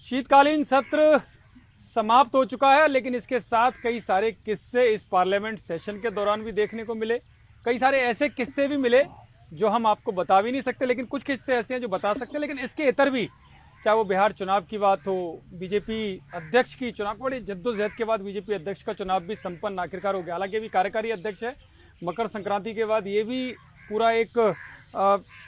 शीतकालीन सत्र समाप्त हो चुका है, लेकिन इसके साथ कई सारे किस्से इस पार्लियामेंट सेशन के दौरान भी देखने को मिले। कई सारे ऐसे किस्से भी मिले जो हम आपको बता भी नहीं सकते, लेकिन कुछ किस्से ऐसे हैं जो बता सकते हैं। लेकिन इसके इतर भी, चाहे वो बिहार चुनाव की बात हो, बीजेपी अध्यक्ष की चुनाव, बड़ी जद्दोजहद के बाद बीजेपी अध्यक्ष का चुनाव भी संपन्न आखिरकार हो गया। हालांकि अभी कार्यकारी अध्यक्ष है, मकर संक्रांति के बाद ये भी पूरा एक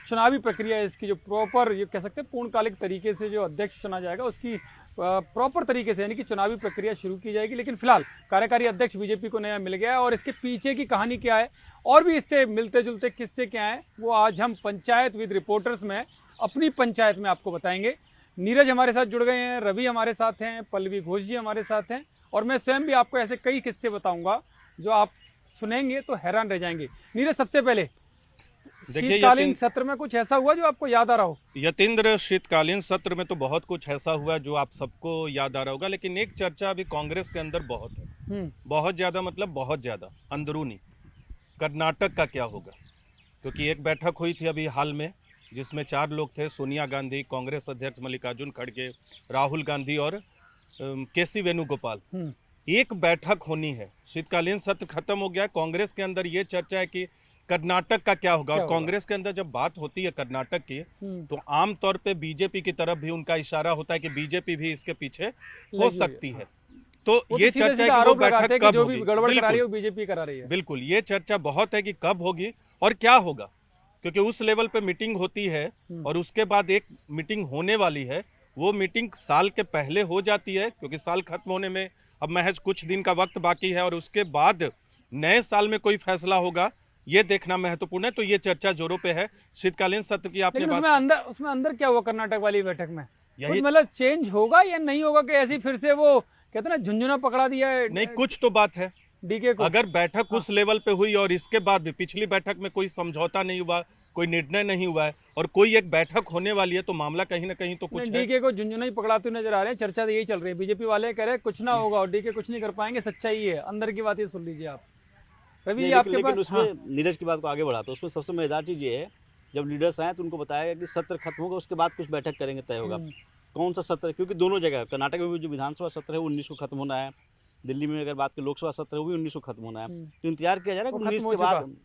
चुनावी प्रक्रिया है इसकी, जो प्रॉपर ये कह सकते हैं पूर्णकालिक तरीके से जो अध्यक्ष चुना जाएगा उसकी प्रॉपर तरीके से यानी कि चुनावी प्रक्रिया शुरू की जाएगी। लेकिन फिलहाल कार्यकारी अध्यक्ष बीजेपी को नया मिल गया है और इसके पीछे की कहानी क्या है और भी इससे मिलते जुलते किस्से क्या हैं, वो आज हम पंचायत विद रिपोर्टर्स में अपनी पंचायत में आपको बताएंगे। नीरज हमारे साथ जुड़ गए हैं, रवि हमारे साथ हैं, पल्लवी घोष जी हमारे साथ हैं और मैं स्वयं भी आपको ऐसे कई किस्से बताऊंगा जो आप सुनेंगे तो हैरान रह जाएंगे। नीरज, सबसे पहले शीतकालीन सत्र में कुछ ऐसा हुआ जो आपको याद आ रहा हो? यतीन्द्र, शीतकालीन सत्र में तो बहुत कुछ ऐसा हुआ जो आप सबको याद आ रहा होगा, लेकिन एक चर्चा अभी कांग्रेस के अंदर बहुत है, बहुत ज्यादा, मतलब बहुत ज्यादा अंदरूनी। कर्नाटक का क्या होगा? क्योंकि एक बैठक हुई थी अभी हाल में जिसमें 4 लोग थे, सोनिया गांधी, कांग्रेस अध्यक्ष मल्लिकार्जुन खड़गे, राहुल गांधी और केसी वेणुगोपाल। एक बैठक होनी है, शीतकालीन सत्र खत्म हो गया। कांग्रेस के अंदर ये चर्चा है कि कर्नाटक का क्या होगा। और कांग्रेस के अंदर जब बात होती है कर्नाटक की तो आमतौर पे बीजेपी की तरफ भी उनका इशारा होता है कि बीजेपी भी इसके पीछे हो सकती है। तो ये चर्चा है कि वो बैठक कब होगी, बीजेपी करा रही है। बिल्कुल, ये चर्चा बहुत है कि कब होगी और क्या होगा, क्योंकि उस लेवल पे मीटिंग होती है और उसके बाद एक मीटिंग होने वाली है। वो मीटिंग साल के पहले हो जाती है क्योंकि साल खत्म होने में अब महज कुछ दिन का वक्त बाकी है और उसके बाद नए साल में कोई फैसला होगा, ये देखना महत्वपूर्ण है। तो ये चर्चा जोरों पे है। शीतकालीन सत्र की आपने बात, उसमें अंदर क्या हुआ कर्नाटक वाली बैठक में? यही मतलब चेंज होगा या नहीं होगा कि ऐसी फिर से वो कहते ना झुंझुना पकड़ा दिया है? नहीं, कुछ तो बात है डीके को। अगर बैठक उस लेवल पे हुई और इसके बाद भी पिछली बैठक में कोई समझौता नहीं हुआ, कोई निर्णय नहीं हुआ है और कोई एक बैठक होने वाली है, तो मामला कहीं ना कहीं तो कुछ है। डीके को झुंझुना ही पकड़ाते नजर आ रहे हैं। चर्चा तो यही चल रही है, बीजेपी वाले कह रहे हैं कुछ ना होगा और डीके कुछ नहीं कर पाएंगे। सच्चाई है, अंदर की बात ये सुन लीजिए आप। रवि, आपके पास उसमें नीरज की बात को आगे बढ़ाता हूँ। उसमें सबसे मजेदार चीज ये है, जब लीडर्स आए तो उनको बताया गया कि सत्र खत्म होगा, उसके बाद कुछ बैठक करेंगे, तय होगा कौन सा सत्र। क्योंकि दोनों जगह कर्नाटक में भी जो विधानसभा सत्र है वो 19 को खत्म होना है, दिल्ली में अगर बात की लोकसभा सत्र है वो भी 19 को खत्म होना है। तो इंतजार किया जा रहा है कि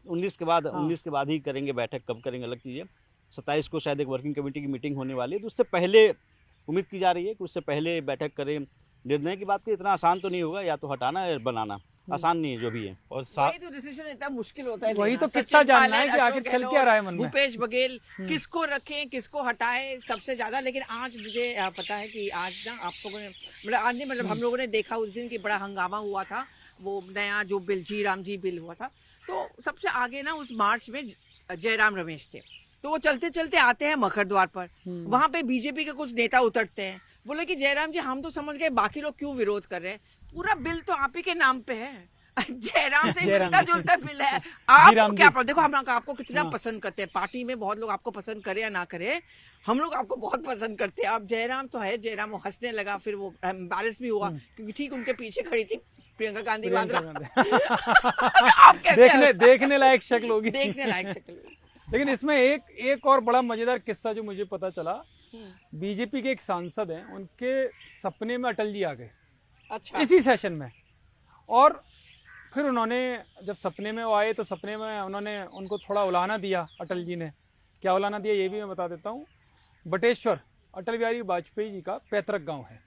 19 के बाद ही करेंगे बैठक। कब करेंगे अलग चीज़ है। 27 को शायद एक वर्किंग कमेटी की मीटिंग होने वाली है, तो उससे पहले उम्मीद की जा रही है कि उससे पहले बैठक करें। निर्णय की बात की इतना आसान तो नहीं होगा, या तो हटाना या बनाना, आसान नहीं है जो भी है। और वही तो डिसीजन इतना मुश्किल होता है। वही तो किस्सा जानना है कि आखिर चल क्या रहा है मन में। भूपेश बघेल किसको रखें किसको हटाएं सबसे ज्यादा। लेकिन आज मुझे पता है कि आज ना आप लोगों ने मतलब हम लोगों ने देखा उस दिन की बड़ा हंगामा हुआ था। वो नया जो बिल राम जी बिल हुआ था, तो सबसे आगे ना उस मार्च में जयराम रमेश थे। तो वो चलते चलते आते हैं मकर द्वार पर, वहां पे बीजेपी के कुछ नेता उतरते हैं, बोले कि जयराम जी हम तो समझ गए बाकी लोग क्यों विरोध कर रहे हैं, पूरा बिल तो आप ही के नाम पे है। जयराम से मिलता जुलता बिल है। आप क्या देखो, हम आपको कितना पसंद करते हैं, पार्टी में बहुत लोग आपको पसंद करे या ना करे, हम लोग आपको बहुत पसंद करते हैं। आप जयराम तो है, जयराम वो हंसने लगा, फिर वो एम्बैरेस भी हुआ क्योंकि ठीक उनके पीछे खड़ी थी प्रियंका गांधी वाड्रा। देखने लायक शक्ल होगी, देखने लायक शक्ल। लेकिन इसमें एक और बड़ा मजेदार किस्सा जो मुझे पता चला, बीजेपी के एक सांसद हैं, उनके सपने में अटल जी आ गए। अच्छा। इसी सेशन में। और फिर उन्होंने जब सपने में वो आए तो सपने में उन्होंने उनको थोड़ा उलाहना दिया। अटल जी ने क्या उलाहना दिया ये भी मैं बता देता हूँ। बटेश्वर, अटल बिहारी वाजपेयी जी का पैतृक गांव है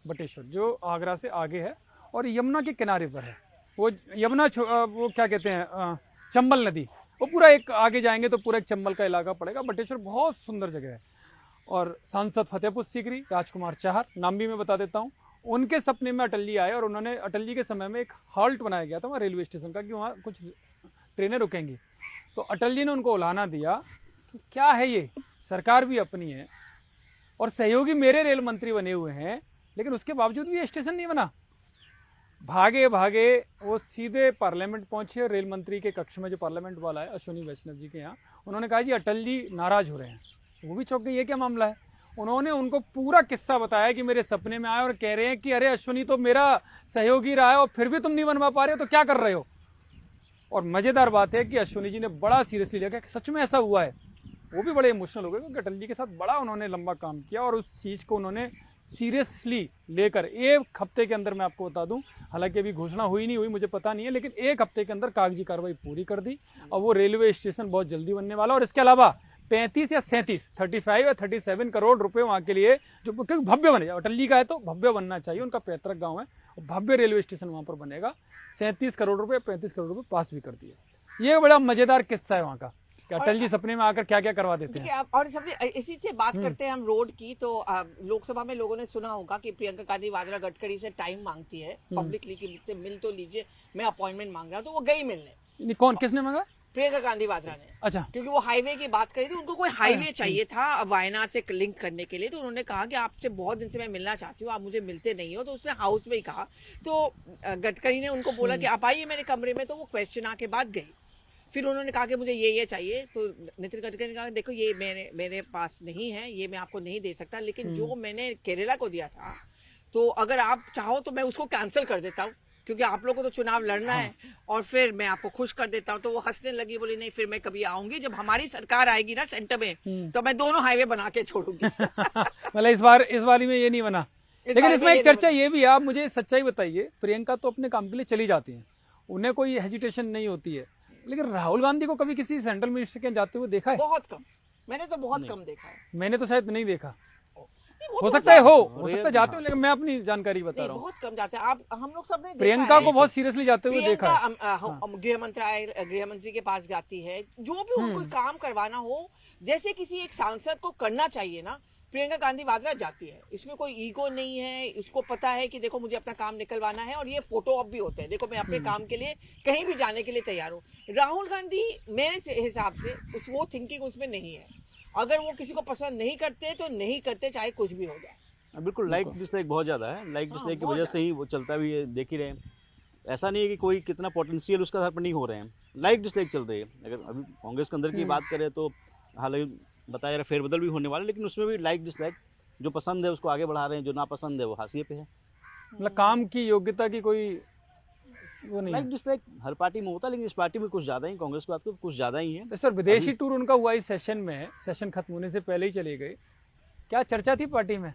बटेश्वर, जो आगरा से आगे है और यमुना के किनारे पर है। वो यमुना वो क्या कहते हैं, चंबल नदी, वो पूरा एक आगे जाएंगे तो पूरा एक चंबल का इलाका पड़ेगा। बटेश्वर बहुत सुंदर जगह है। और सांसद फतेहपुर सीकरी राजकुमार चाहर, नाम भी मैं बता देता हूँ, उनके सपने में अटल जी आए और उन्होंने अटल जी के समय में एक हॉल्ट बनाया गया था वहाँ रेलवे स्टेशन का कि वहाँ कुछ ट्रेनें रुकेंगी। तो अटल जी ने उनको उलाहना दिया कि क्या है ये, सरकार भी अपनी है और सहयोगी मेरे रेल मंत्री बने हुए हैं, लेकिन उसके बावजूद भी ये स्टेशन नहीं बना। भागे भागे वो सीधे पार्लियामेंट पहुंचे, रेल मंत्री के कक्ष में जो पार्लियामेंट वाला है अश्विनी वैष्णव जी के यहाँ। उन्होंने कहा जी अटल जी नाराज हो रहे हैं। वो भी चौंक गए, ये क्या मामला है। उन्होंने उनको पूरा किस्सा बताया कि मेरे सपने में आए और कह रहे हैं कि अरे अश्विनी तो मेरा सहयोगी रहा है और फिर भी तुम नहीं बनवा पा रहे हो, तो क्या कर रहे हो। और मजेदार बात है कि अश्विनी जी ने बड़ा सीरियसली लिया कि सच में ऐसा हुआ है। वो भी बड़े इमोशनल हो गए क्योंकि अटल जी के साथ बड़ा उन्होंने लंबा काम किया और उस चीज़ को उन्होंने सीरियसली लेकर एक हफ्ते के अंदर, मैं आपको बता दूं, हालांकि अभी घोषणा हुई नहीं हुई मुझे पता नहीं है, लेकिन एक हफ्ते के अंदर कागजी कार्रवाई पूरी कर दी और वो रेलवे स्टेशन बहुत जल्दी बनने वाला। और इसके अलावा 35 या 35 या 37 करोड़ रुपए वहाँ के लिए, जो क्योंकि भव्य बने, अटल जी का है तो भव्य बनना चाहिए, उनका पैतृक गाँव है, भव्य रेलवे स्टेशन वहाँ पर बनेगा। 37 करोड़ रुपये 35 करोड़ रुपये पास भी कर दिए। ये बड़ा मजेदार किस्सा है वहाँ का कि अटल जी सपने में आकर क्या क्या करवा देते हैं। देखिए आप, और सबसे इसी से बात करते हैं हम रोड की, तो लोकसभा में लोगों ने सुना होगा कि प्रियंका गांधी वाड्रा गडकरी से टाइम मांगती है पब्लिकली कि मुझसे मिल तो लीजिए, मैं अपॉइंटमेंट मांग रहा हूँ। तो वो गई मिलने। कौन, किसने मांगा? प्रियंका गांधी वाड्रा ने। अच्छा। क्योंकि वो हाईवे की बात करी थी, उनको कोई हाईवे चाहिए था वायनाड से लिंक करने के लिए। तो उन्होंने कहा कि आपसे बहुत दिन से मैं मिलना चाहती हूँ, आप मुझे मिलते नहीं हो। तो उसने हाउस में ही कहा। तो गडकरी ने उनको बोला कि आप आइए मेरे कमरे में। तो वो क्वेश्चन आके बाद गई। फिर उन्होंने कहा कि मुझे ये चाहिए। तो नितिन गडकरी ने कहा देखो ये मेरे पास नहीं है, ये मैं आपको नहीं दे सकता, लेकिन जो मैंने केरला को दिया था, तो अगर आप चाहो तो मैं उसको कैंसिल कर देता हूँ, क्योंकि आप लोगों को तो चुनाव लड़ना है, और फिर मैं आपको खुश कर देता हूँ। तो वो हंसने लगी, बोली नहीं फिर मैं कभी आऊंगी, जब हमारी सरकार आएगी ना सेंटर में, तो मैं दोनों हाईवे बना के छोड़ूंगी। मतलब इस बार में ये नहीं बना। लेकिन इसमें एक चर्चा ये भी है, आप मुझे सच्चाई बताइए, प्रियंका तो अपने काम के लिए चली जाती हैं, उन्हें कोई हेजिटेशन नहीं होती है, लेकिन राहुल गांधी को कभी किसी सेंट्रल मिनिस्टर के जाते हुए देखा है? बहुत कम, मैंने तो बहुत कम देखा है। मैंने तो शायद नहीं देखा, हो हो सकता है जाते हो, लेकिन मैं अपनी जानकारी बता रहा हूँ। बहुत कम जाते हैं। आप, हम लोग सबने प्रियंका को बहुत सीरियसली जाते हुए देखा है। गृह मंत्री के पास जाती है, जो भी उनको काम करवाना हो, जैसे किसी एक सांसद को करना चाहिए ना, प्रियंका गांधी वाड्रा जाती है। इसमें कोई ईगो नहीं है, उसको पता है कि देखो मुझे अपना काम निकलवाना है, और ये फोटो ऑप भी होते हैं, देखो मैं अपने काम के लिए कहीं भी जाने के लिए तैयार हूँ। राहुल गांधी मेरे हिसाब से वो थिंकिंग उसमें नहीं है। अगर वो किसी को पसंद नहीं करते तो नहीं करते, चाहे कुछ भी हो जाए। बिल्कुल, लाइक डिसलाइक बहुत ज़्यादा है। लाइक डिसलाइक की वजह से ही वो चलता भी है, देख ही रहे हैं। ऐसा नहीं है कि कोई कितना पोटेंशियल उसका आधार पर नहीं हो रहे हैं, लाइक डिसलाइक चल रही है। अगर अभी कांग्रेस के अंदर की बात करें तो हालांकि बताया जा रहा फेरबदल भी होने वाला, लेकिन उसमें भी लाइक डिसलाइक, जो पसंद है उसको आगे बढ़ा रहे हैं, जो नापसंद है वो हाशिए पे है। मतलब काम की योग्यता की कोई वो नहीं लाइक डिसलाइक हर पार्टी में होता है, लेकिन इस पार्टी में कुछ ज़्यादा ही, कांग्रेस की बात को कुछ ज़्यादा ही है। तो सर विदेशी टूर उनका हुआ इस सेशन में, सेशन खत्म होने से पहले ही चले गए, क्या चर्चा थी पार्टी में?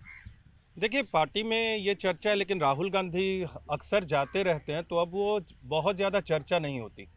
देखिए पार्टी में ये चर्चा है, लेकिन राहुल गांधी अक्सर जाते रहते हैं तो अब वो बहुत ज़्यादा चर्चा नहीं होती।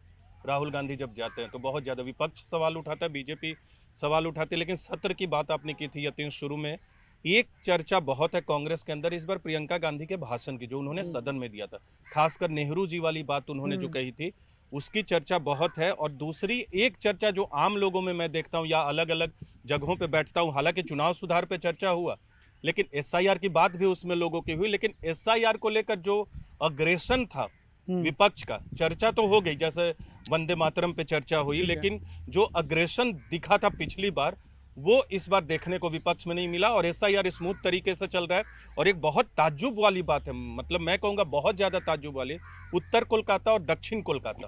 राहुल गांधी जब जाते हैं तो बहुत ज़्यादा विपक्ष सवाल उठाता है, बीजेपी सवाल उठाती है, लेकिन सत्र की बात आपने की थी यतीन शुरू में, एक चर्चा बहुत है कांग्रेस के अंदर इस बार प्रियंका गांधी के भाषण की, जो उन्होंने सदन में दिया था, खासकर नेहरू जी वाली बात उन्होंने जो कही थी, उसकी चर्चा बहुत है। और दूसरी एक चर्चा जो आम लोगों में मैं देखता हूँ या अलग अलग जगहों पे बैठता हूँ, हालांकि चुनाव सुधार पे चर्चा हुआ, लेकिन एसआईआर की बात भी उसमें लोगों की हुई, लेकिन एसआईआर को लेकर जो अग्रेशन था विपक्ष का, चर्चा तो हो गई, जैसे वंदे मातरम पे चर्चा हुई, लेकिन जो अग्रेशन दिखा था पिछली बार वो इस बार देखने को विपक्ष में नहीं मिला। और एसआईआर स्मूथ तरीके से चल रहा है। और एक बहुत ताज्जुब वाली बात है, मतलब मैं कहूँगा बहुत ज़्यादा ताज्जुब वाली, उत्तर कोलकाता और दक्षिण कोलकाता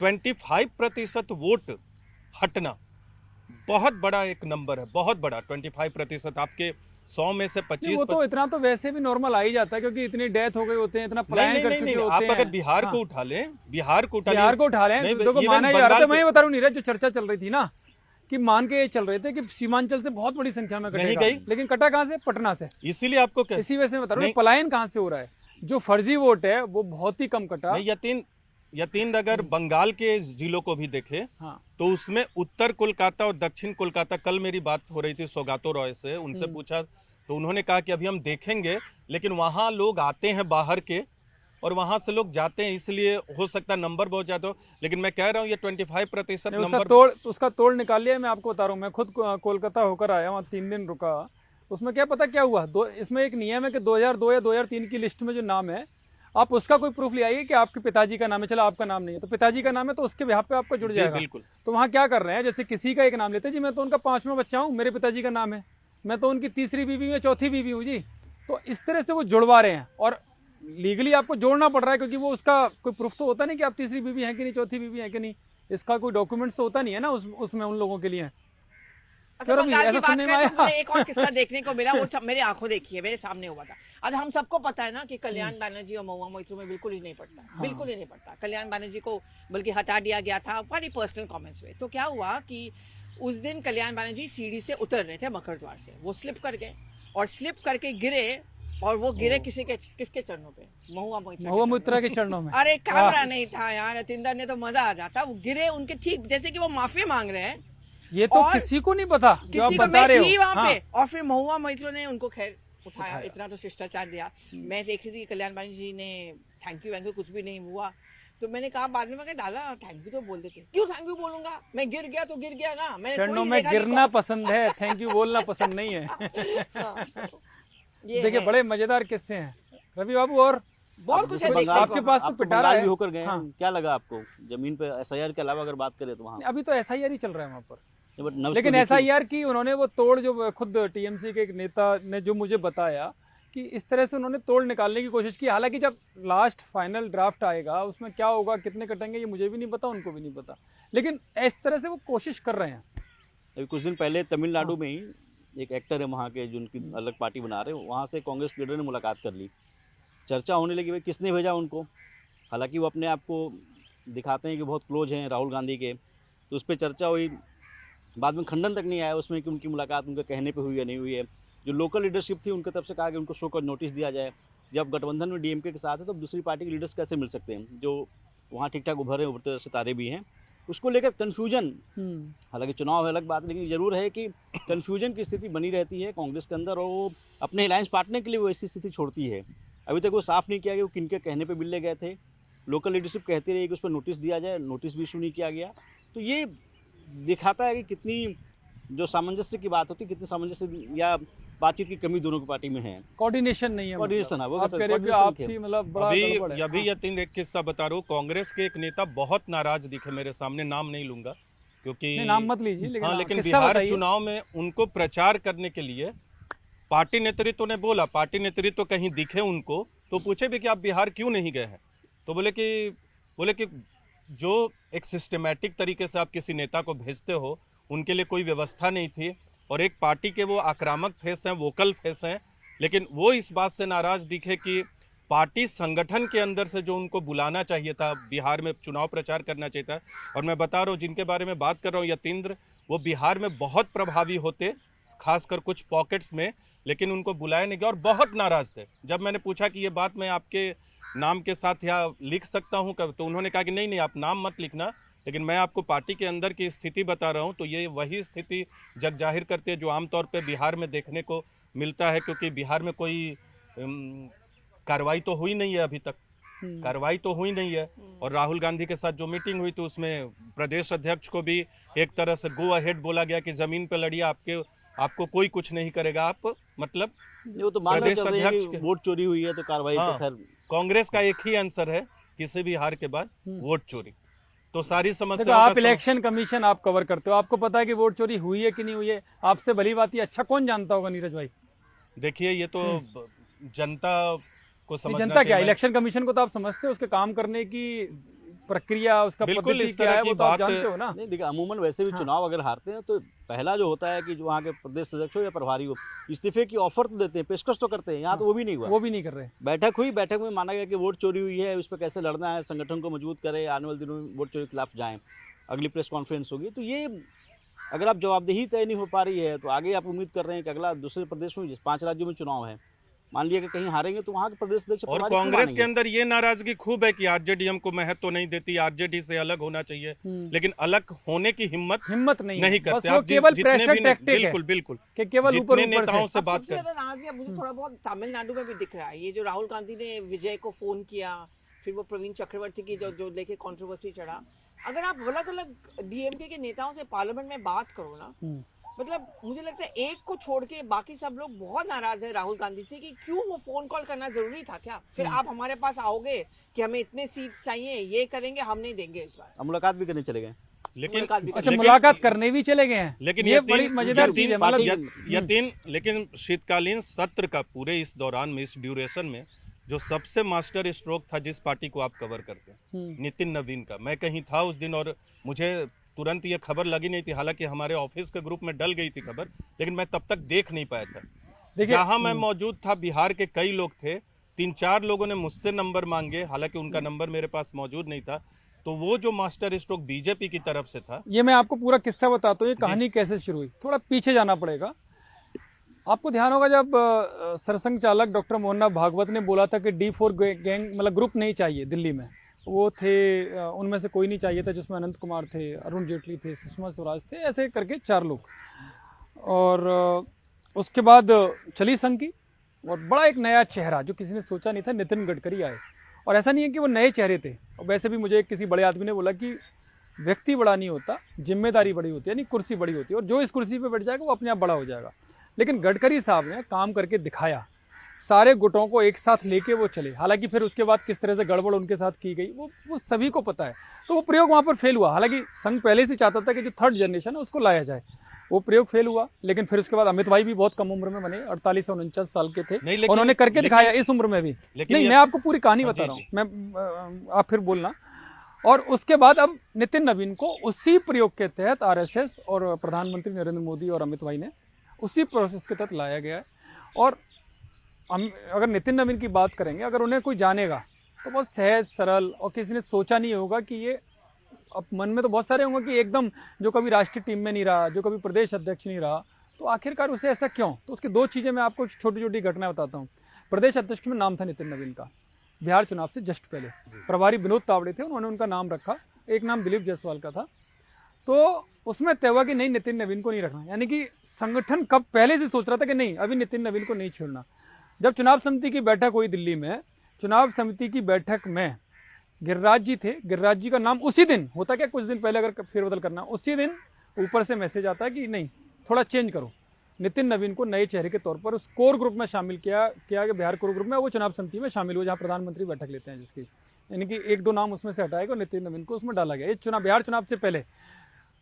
25% वोट हटना बहुत बड़ा एक नंबर है, बहुत बड़ा। 25% आपके 100 में से 25। वो तो इतना तो वैसे भी नॉर्मल आ ही जाता है, क्योंकि इतनी डेथ हो गई होते हैं, इतना पलायन कर चुके होते हैं। आप अगर बिहार को उठा लें, बिहार को उठा लें, देखो माना जा रहा था, मैं बता रहा हूँ नीरज, जो चर्चा चल रही थी ना, कि मान के चल रहे थे कि सीमांचल से बहुत बड़ी संख्या में कटेगा, लेकिन कटा कहाँ से? पटना से। इसीलिए आपको इसी वजह से बता रहा हूँ पलायन कहाँ से हो रहा है। जो फर्जी वोट है वो बहुत ही कम कटा। यतीन अगर बंगाल के जिलों को भी देखे तो उसमें उत्तर कोलकाता और दक्षिण कोलकाता, कल मेरी बात हो रही थी सौगातो रॉय से, उनसे पूछा तो उन्होंने कहा कि अभी हम देखेंगे, लेकिन वहाँ लोग आते हैं बाहर के और वहां से लोग जाते हैं, इसलिए हो सकता है नंबर बहुत ज्यादा हो। लेकिन मैं कह रहा हूँ ये 25% नंबर उसका तोड़ निकाल लिया। मैं आपको बता रहा हूँ, मैं खुद कोलकाता होकर आया, वहाँ 3 दिन रुका। उसमें क्या पता क्या हुआ, इसमें एक नियम है कि 2002 या 2003 की लिस्ट में जो नाम है, आप उसका कोई प्रूफ ले आइए कि आपके पिताजी का नाम है। चलो आपका नाम नहीं है तो पिताजी का नाम है, तो उसके बिहाफ पे आपका जुड़ जाएगा। बिल्कुल। तो वहाँ क्या कर रहे हैं, जैसे किसी का एक नाम लेते हैं जी, मैं तो उनका 5वां बच्चा हूँ, मेरे पिताजी का नाम है, मैं तो उनकी 3री बीवी हूँ, 4थी बीवी हूँ जी। तो इस तरह से वो जुड़वा रहे हैं, और लीगली आपको जोड़ना पड़ रहा है, क्योंकि वो उसका कोई प्रूफ तो होता नहीं कि आप 3री बीवी हैं कि नहीं, 4थी बीवी हैं कि नहीं, इसका कोई डॉक्यूमेंट्स तो होता नहीं है ना उसमें उन लोगों के लिए। अच्छा, बंगाल की बात करें तो मुझे एक और किस्सा देखने को मिला, वो सब मेरे आंखों देखी है, मेरे सामने हुआ था। आज हम सबको पता है ना कि कल्याण बनर्जी और महुआ मोइत्रो में बिल्कुल ही नहीं पड़ता, बिल्कुल ही नहीं पड़ता। कल्याण बनर्जी को बल्कि हटा दिया गया था बड़ी पर्सनल कमेंट्स में। तो क्या हुआ कि उस दिन कल्याण बनर्जी सीढ़ी से उतर रहे थे मकर द्वार से, वो स्लिप कर गए और स्लिप करके गिरे, और वो गिरे किसके चरणों पे? महुआ मोइत्रा के चरणों में। अरे कैमरा नहीं था यार, अतिंदर ने तो मजा आ जाता। वो गिरे उनके ठीक जैसे कि वो माफी मांग रहे हैं। ये तो और किसी को नहीं पता जो आप किसी को, बता मैं रहे थी हो। वहां हाँ। पे, और फिर महुआ मोइत्रा ने उनको खैर उठाया, इतना तो शिष्टाचार दिया। मैं देख रही थी कल्याण बानी जी ने थैंक यू कुछ भी नहीं हुआ, तो मैंने कहा बाद में, मैं कहा दादा थैंक यू तो बोल देते। क्यों थैंक यू बोलूंगा? मैं गिर गया तो गिर गया ना, मैंने चरणों थोड़ी में देखा कि गिरना पसंद है, थैंक यू बोलना पसंद नहीं है। ये देखिए है। बड़े मजेदार किस्से हैं रवि बाबू। और बहुत कुछ है जैसे देखने बंगाल- को। आपके पास तो आप तो पिटारा बंगाल है। भी होकर गए हैं, हाँ। क्या लगा आपको जमीन पे एसआईआर के अलावा अगर बात करें तो वहाँ? अभी तो एसआईआर ही चल रहा है वहाँ पर, बट नब्ज तो लेकिन देखिए- एसआईआर की उन्होंने वो तोड़, जो खुद टीएमसी के एक नेता ने जो मुझे बताया कि इस तरह से उन्होंने तोड़ निकालने की कोशिश की। हालांकि जब लास्ट फाइनल ड्राफ्ट आएगा उसमें क्या होगा, कितने कटेंगे, ये मुझे भी नहीं पता, उनको भी नहीं पता, लेकिन इस तरह से वो कोशिश कर रहे हैं। अभी कुछ दिन पहले तमिलनाडु में ही एक एक्टर है वहाँ के, जिनकी अलग पार्टी बना रहे हैं, वहाँ से कांग्रेस लीडर ने मुलाकात कर ली। चर्चा होने लगी भाई किसने भेजा उनको। हालांकि वो अपने आप को दिखाते हैं कि बहुत क्लोज हैं राहुल गांधी के, तो उस पर चर्चा हुई। बाद में खंडन तक नहीं आया उसमें कि उनकी मुलाकात उनके कहने पे हुई या नहीं हुई है। जो लोकल लीडरशिप थी उनकी तरफ से कहा कि उनको शो का नोटिस दिया जाए। जब गठबंधन में डीएमके के साथ है तो दूसरी पार्टी के लीडर्स कैसे मिल सकते हैं जो वहाँ ठीक ठाक उभरते सितारे भी हैं। उसको लेकर कन्फ्यूजन, हालांकि चुनाव है अलग बात, लेकिन ज़रूर है कि कन्फ्यूजन की स्थिति बनी रहती है कांग्रेस के अंदर, और वो अपने अलायंस पार्टनर के लिए वो ऐसी स्थिति छोड़ती है। अभी तक वो साफ नहीं किया कि वो किनके कहने पे बिल्ले गए थे। लोकल लीडरशिप कहती रही कि उस पर नोटिस दिया जाए, नोटिस भी इशू नहीं किया गया। तो ये दिखाता है कि कितनी जो सामंजस्य की बात होती है, कितनी सामंजस्य या बातचीत की कमी दोनों की पार्टी में है। कोऑर्डिनेशन नहीं है, कोऑर्डिनेशन है, वो आप कैसे- कह रहे हो कि कोऑर्डिनेशन आपसी मतलब बड़ा अभी गड़बड़ है। अभी यतीन एक किस्सा बता रहा हूँ। कांग्रेस के एक नेता बहुत नाराज दिखे मेरे सामने, नाम नहीं लूंगा क्योंकि नहीं, नाम मत लीजिए, लेकिन हाँ, आप लेकिन किस्सा बिहार बताइए। चुनाव में उनको प्रचार करने के लिए पार्टी नेतृत्व ने बोला, पार्टी नेतृत्व कहीं दिखे उनको तो पूछे भी कि आप बिहार क्यों नहीं गए हैं, तो बोले कि जो एक सिस्टमैटिक तरीके से आप किसी नेता को भेजते हो उनके लिए कोई व्यवस्था नहीं थी, और एक पार्टी के वो आक्रामक फेस हैं, वोकल फेस हैं, लेकिन वो इस बात से नाराज दिखे कि पार्टी संगठन के अंदर से जो उनको बुलाना चाहिए था, बिहार में चुनाव प्रचार करना चाहिए था। और मैं बता रहा हूँ जिनके बारे में बात कर रहा हूँ यतीन्द्र, वो बिहार में बहुत प्रभावी होते, खासकर कुछ पॉकेट्स में, लेकिन उनको बुलाया नहीं गया और बहुत नाराज थे। जब मैंने पूछा कि ये बात मैं आपके नाम के साथ या लिख सकता हूँ कब, तो उन्होंने कहा कि नहीं आप नाम मत लिखना, लेकिन मैं आपको पार्टी के अंदर की स्थिति बता रहा हूँ। तो ये वही स्थिति जग जाहिर करती है जो आमतौर पे बिहार में देखने को मिलता है, क्योंकि बिहार में कोई कार्रवाई तो हुई नहीं है अभी तक, कार्रवाई तो हुई नहीं है। और राहुल गांधी के साथ जो मीटिंग हुई थी उसमें प्रदेश अध्यक्ष को भी एक तरह से गो अहेड बोला गया कि जमीन पे लड़िए, आपको कोई कुछ नहीं करेगा। आप मतलब वो तो मानना प्रदेश चल रही है अध्यक्ष कि के- वोट चोरी हुई है तो कार्रवाई तो हाँ, खैर कांग्रेस का एक ही आंसर है किसी भी हार के बाद, वोट चोरी। तो सारी देखो, समस्याओं आप का इलेक्शन कमीशन आप कवर करते हो, आपको पता है कि वोट चोरी हुई है कि नहीं हुई है, आपसे भली बात ही अच्छा कौन जानता होगा नीरज भाई? देखिए ये तो जनता को नहीं, समझना जनता क्या, चाहिए। इलेक्शन कमीशन को तो आप समझते हो, उसके काम करने की प्रक्रिया, उसका बिल्कुल पद्धति इस क्या तरह है, की वो तो आप बात- जानते हो ना। नहीं देखिए, अमूमन वैसे भी चुनाव अगर हारते हैं तो पहला जो होता है कि जो वहाँ के प्रदेश अध्यक्ष हो या प्रभारी हो, इस्तीफे की ऑफर तो देते हैं, पेशकश तो करते हैं। यहाँ तो वो भी नहीं हुआ। वो भी नहीं कर रहे। बैठक हुई, बैठक में माना गया कि वोट चोरी हुई है, उस पर कैसे लड़ना है, संगठन को मजबूत करें, आने वाले दिनों में वोट चोरी के खिलाफ जाएं, अगली प्रेस कॉन्फ्रेंस होगी। तो ये अगर आप जवाबदेही तय नहीं हो पा रही है तो आगे आप उम्मीद कर रहे हैं कि अगला दूसरे प्रदेश में 5 राज्यों में चुनाव है, मान लिया कि कहीं हारेंगे तो वहाँ के प्रदेश अध्यक्ष और प्रभारी क्यों कांग्रेस के मानेंगे? अंदर ये नाराजगी खूब है कि आरजेडीएम को महत्व तो नहीं देती, आरजेडी से अलग होना चाहिए, लेकिन अलग होने की हिम्मत नहीं नहीं है। करते। बस वो आप केवल जितने प्रेशर भी टैक्टिक है बिल्कुल बिल्कुल कि केवल ऊपर जितने ऊपर नेताओं से। से अब बात सबसे कर, ज्यादा नाराजगी मुझे थोड़ा बहुत तमिलनाडु में भी दिख रहा है। ये जो राहुल गांधी ने विजय को फोन किया, फिर वो प्रवीण चक्रवर्ती की जो लेके कंट्रोवर्सी चढ़ा। अगर आप अलग अलग डीएमके के नेताओं से पार्लियामेंट में बात करो ना, मतलब मुझे लगता है एक को छोड़ के बाकी सब लोग बहुत नाराज है राहुल गांधी से कि क्यों वो फोन कॉल करना जरूरी था क्या? फिर आप हमारे पास आओगे कि हमें इतने सीट्स चाहिए, ये करेंगे, हम नहीं देंगे इस बार। अब मुलाकात भी करने चले गए। लेकिन मुलाकात भी अच्छा, लेकिन- मुलाकात करने भी चले गए हैं, लेकिन ये यतीन- बड़ी मजेदार चीज है। मतलब लेकिन शीतकालीन सत्र का पूरे इस दौरान में, इस ड्यूरेशन में जो सबसे मास्टर स्ट्रोक था जिस पार्टी को आप कवर करते हैं, नितिन नवीन का, मैं कहीं था उस दिन और मुझे तुरंत ये खबर लगी नहीं थी, हालांकि हमारे ऑफिस के ग्रुप में डल गई थी खबर, लेकिन मैं तब तक देख नहीं पाया था। देखिए, जहां मैं मौजूद था बिहार के कई लोग थे, 3-4 लोगों ने मुझसे नंबर मांगे, हालांकि उनका नंबर मेरे पास मौजूद नहीं था। तो वो जो मास्टर स्ट्रोक बीजेपी की तरफ से था, ये मैं आपको पूरा किस्सा बताता हूँ, ये कहानी कैसे शुरू हुई। थोड़ा पीछे जाना पड़ेगा। आपको ध्यान होगा जब सरसंघ चालक डॉक्टर मोहन भागवत ने बोला था कि D4 गैंग मतलब ग्रुप नहीं चाहिए दिल्ली में, वो थे उनमें से कोई नहीं चाहिए था, जिसमें अनंत कुमार थे, अरुण जेटली थे, सुषमा स्वराज थे, ऐसे करके 4 लोग। और उसके बाद चली संघ की, और बड़ा एक नया चेहरा जो किसी ने सोचा नहीं था, नितिन गडकरी आए। और ऐसा नहीं है कि वो नए चेहरे थे, और वैसे भी मुझे किसी बड़े आदमी ने बोला कि व्यक्ति बड़ा नहीं होता, जिम्मेदारी बड़ी होती है, यानी कुर्सी बड़ी होती है, और जो इस कुर्सी पे बैठ जाएगा वो अपने आप बड़ा हो जाएगा। लेकिन गडकरी साहब ने काम करके दिखाया, सारे गुटों को एक साथ लेके वो चले। हालांकि फिर उसके बाद किस तरह से गड़बड़ उनके साथ की गई वो सभी को पता है, तो वो प्रयोग वहाँ पर फेल हुआ। हालांकि संघ पहले से चाहता था कि जो 3rd जनरेशन है उसको लाया जाए, वो प्रयोग फेल हुआ। लेकिन फिर उसके बाद अमित भाई भी बहुत कम उम्र में बने, 48 और 49 साल के थे, उन्होंने करके दिखाया इस उम्र में भी। नहीं, मैं आपको पूरी कहानी बता रहा हूँ, मैं आप फिर बोलना। और उसके बाद अब नितिन नवीन को उसी प्रयोग के तहत RSS और प्रधानमंत्री नरेंद्र मोदी और अमित भाई ने उसी प्रोसेस के तहत लाया गया है। और अगर नितिन नवीन की बात करेंगे, अगर उन्हें कोई जानेगा तो बहुत सहज सरल, और किसी ने सोचा नहीं होगा कि ये, अब मन में तो बहुत सारे होंगे कि एकदम जो कभी राष्ट्रीय टीम में नहीं रहा, जो कभी प्रदेश अध्यक्ष नहीं रहा, तो आखिरकार उसे ऐसा क्यों। तो उसकी 2 चीज़ें मैं आपको छोटी छोटी घटना बताता हूँ। प्रदेश अध्यक्ष में नाम था नितिन नवीन का, बिहार चुनाव से जस्ट पहले प्रभारी विनोद तावड़े थे, उन्होंने उनका नाम रखा, एक नाम दिलीप जायसवाल का था। तो उसमें तय हुआ कि नहीं, नितिन नवीन को नहीं रखना, यानी कि संगठन कब पहले से सोच रहा था कि नहीं, अभी नितिन नवीन को नहीं छोड़ना। जब चुनाव समिति की बैठक हुई दिल्ली में, चुनाव समिति की बैठक में गिरिराज जी थे, गिरिराज जी का नाम उसी दिन होता, क्या कुछ दिन पहले अगर फेरबदल करना, उसी दिन ऊपर से मैसेज आता है कि नहीं, थोड़ा चेंज करो, नितिन नवीन को नए चेहरे के तौर पर उस कोर ग्रुप में शामिल किया कि बिहार कोर ग्रुप में वो चुनाव समिति में शामिल हुए, जहाँ प्रधानमंत्री बैठक लेते हैं जिसकी, यानी कि 1-2 नाम उसमें से हटाएगा और नितिन नवीन को उसमें डाला गया। ये चुनाव, बिहार चुनाव से पहले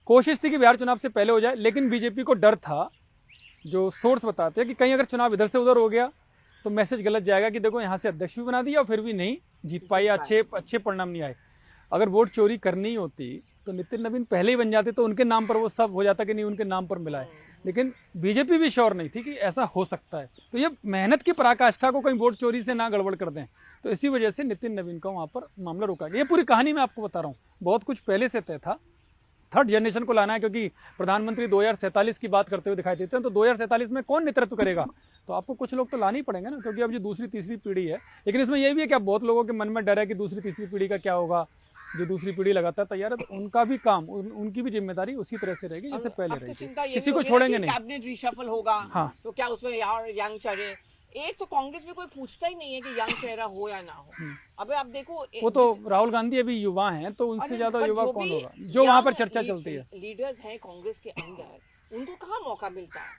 कोशिश थी कि बिहार चुनाव से पहले हो जाए, लेकिन बीजेपी को डर था, जो सोर्स बताते हैं कि कहीं अगर चुनाव इधर से उधर हो गया तो मैसेज गलत जाएगा कि देखो यहाँ से अध्यक्ष भी बना दिया और फिर भी नहीं जीत पाई, अच्छे परिणाम नहीं आए। अगर वोट चोरी करनी होती तो नितिन नवीन पहले ही बन जाते, तो उनके नाम पर वो सब हो जाता कि नहीं उनके नाम पर मिला है। लेकिन बीजेपी भी श्योर नहीं थी कि ऐसा हो सकता है, तो ये मेहनत की पराकाष्ठा को कहीं वोट चोरी से ना गड़बड़ कर दें, तो इसी वजह से नितिन नवीन का वहाँ पर मामला रोका गया। ये पूरी कहानी मैं आपको बता रहा हूँ, बहुत कुछ पहले से तय था। 3rd जनरेशन को लाना है, क्योंकि प्रधानमंत्री 2047 की बात करते हुए दिखाई देते हैं, तो 2047 में कौन नेतृत्व करेगा, तो आपको कुछ लोग तो लाने ही पड़ेंगे ना, क्योंकि अब जो 2री-3री पीढ़ी है। लेकिन इसमें यह भी है कि अब बहुत लोगों के मन में डर है कि 2री-3री पीढ़ी का क्या होगा, जो 2री पीढ़ी लगातार तैयार है, तो उनका भी काम, उनकी भी जिम्मेदारी उसी तरह से रहेगी जैसे पहले रही थी, किसी को छोड़ेंगे नहीं। कैबिनेट रिशफल होगा, हाँ, तो क्या उसमें यार यंग चेहरे, एक तो कांग्रेस में कोई पूछता ही नहीं है कि यंग चेहरा हो या ना हो। अबे आप देखो, वो तो राहुल गांधी अभी युवा हैं, तो उनसे ज्यादा युवा कौन होगा, जो वहाँ पर चर्चा चलती है। लीडर्स हैं कांग्रेस के अंदर, उनको कहाँ मौका मिलता है,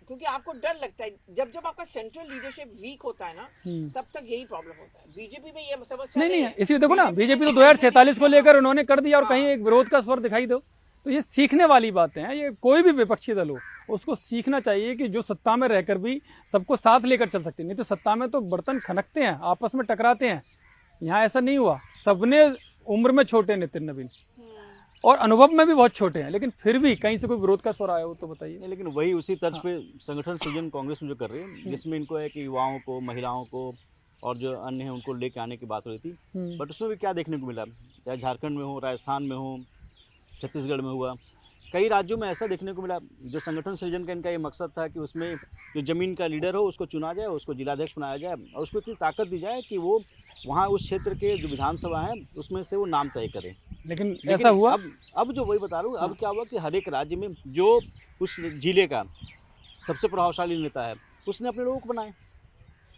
क्योंकि आपको डर लगता है। जब आपका सेंट्रल लीडरशिप वीक होता है ना, तब तक यही प्रॉब्लम होता है। बीजेपी में ये समस्या नहीं, इसी देखो ना, बीजेपी तो 2047 को लेकर उन्होंने कर दिया, और कहीं एक विरोध का स्वर दिखाई दो, तो ये सीखने वाली बातें हैं। ये कोई भी विपक्षी दल हो, उसको सीखना चाहिए कि जो सत्ता में रहकर भी सबको साथ लेकर चल सकते, नहीं तो सत्ता में तो बर्तन खनकते हैं, आपस में टकराते हैं। यहाँ ऐसा नहीं हुआ, सबने उम्र में छोटे नितिन नवीन और अनुभव में भी बहुत छोटे हैं, लेकिन फिर भी कहीं से कोई विरोध का स्वर आया हो तो बताइए। लेकिन वही उसी तर्ज पे संगठन सृजन कांग्रेस में जो कर रही है, जिसमें इनको है कि युवाओं को, महिलाओं को और जो अन्य हैं उनको लेके आने की बात हो रही थी, बट उसमें भी क्या देखने को मिला, चाहे झारखंड में हो, राजस्थान में हो, छत्तीसगढ़ में हुआ, कई राज्यों में ऐसा देखने को मिला। जो संगठन सृजन का इनका ये मकसद था कि उसमें जो ज़मीन का लीडर हो उसको चुना जाए, उसको जिलाध्यक्ष बनाया जाए और उसको इतनी ताकत दी जाए कि वो वहाँ उस क्षेत्र के जो विधानसभा हैं उसमें से वो नाम तय करे। लेकिन ऐसा हुआ। अब जो वही बता रहा हूँ, अब क्या हुआ कि हर एक राज्य में जो उस जिले का सबसे प्रभावशाली नेता है उसने अपने लोगों को बनाए,